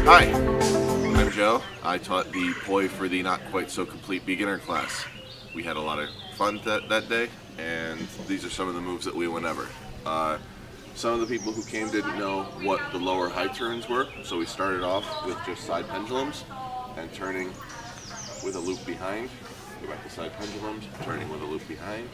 Hi, I'm Joe. I taught the poi for the Not Quite So Complete beginner class. We had a lot of fun that day, and these are some of the moves that we went over. Some of the people who came didn't know what the lower high turns were, so we started off with just side pendulums and turning with a loop behind. Go back to side pendulums, turning with a loop behind.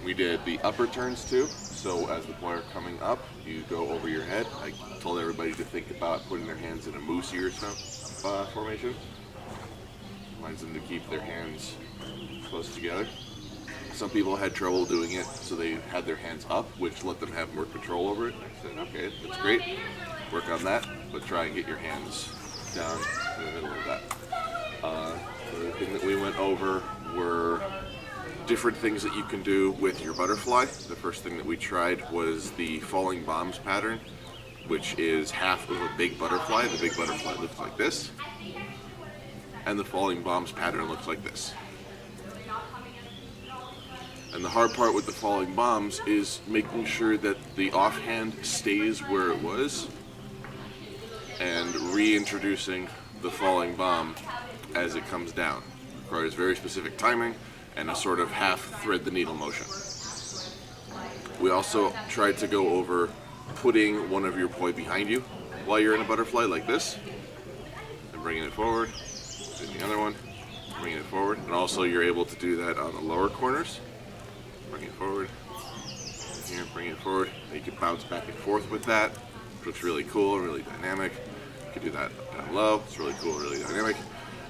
We did the upper turns too, so as the poi are coming up, you go over your head. I told everybody to think about putting their hands in a moosey or some formation. Reminds them to keep their hands close together. Some people had trouble doing it, so they had their hands up, which let them have more control over it. I said, okay, that's great, work on that, but try and get your hands down in the middle of that. The thing that we went over were different things that you can do with your butterfly. The first thing that we tried was the falling bombs pattern, which is half of a big butterfly. The big butterfly looks like this, and the falling bombs pattern looks like this. And the hard part with the falling bombs is making sure that the offhand stays where it was and reintroducing the falling bomb as it comes down. It requires very specific timing and a sort of half thread the needle motion. We also tried to go over putting one of your poi behind you while you're in a butterfly like this, and bringing it forward, and the other one, bringing it forward, and also you're able to do that on the lower corners. Bring it forward, here, bring it forward. You can bounce back and forth with that, which looks really cool, really dynamic. You can do that down low, it's really cool, really dynamic.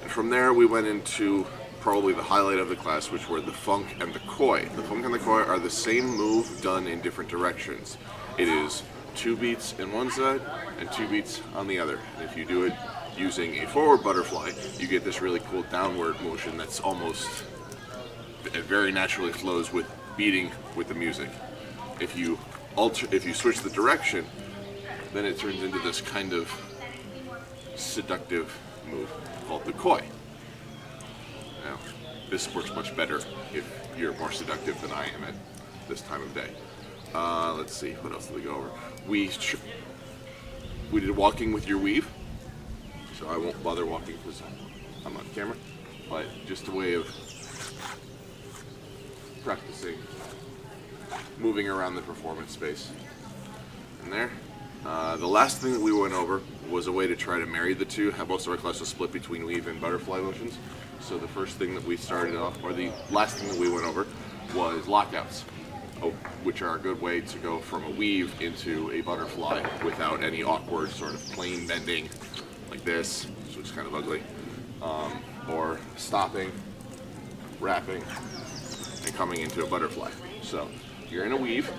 And from there we went into probably the highlight of the class, which were the funk and the koi. The funk and the koi are the same move done in different directions. It is 2 beats in one side and 2 beats on the other. And if you do it using a forward butterfly, you get this really cool downward motion that's almost, it very naturally flows with beating with the music. If you switch the direction, then it turns into this kind of seductive move called the koi. Now, this works much better if you're more seductive than I am at this time of day. Let's see, what else did we go over? We did walking with your weave, so I won't bother walking because I'm on camera, but just a way of practicing moving around the performance space. And there. The last thing that we went over was a way to try to marry the two. Most of our class was split between weave and butterfly motions. So the first thing that we started off, or the last thing that we went over, was lockouts, which are a good way to go from a weave into a butterfly without any awkward sort of plane bending like this, which looks kind of ugly, or stopping, wrapping, and coming into a butterfly. So you're in a weave,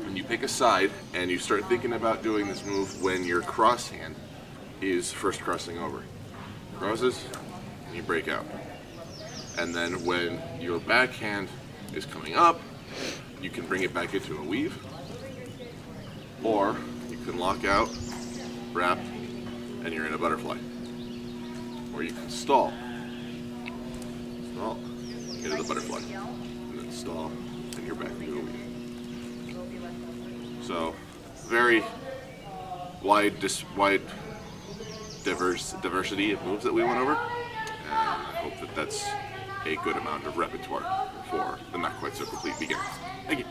and you pick a side, and you start thinking about doing this move when your cross hand is first crossing over. Crosses, and you break out. And then when your backhand is coming up, you can bring it back into a weave, or you can lock out, wrap, and you're in a butterfly. Or you can stall, into the butterfly, and then stall, and you're back into a weave. So, very wide diversity of moves that we went over, and I hope that that's a good amount of repertoire for the Not Quite So Complete beginner. Thank you.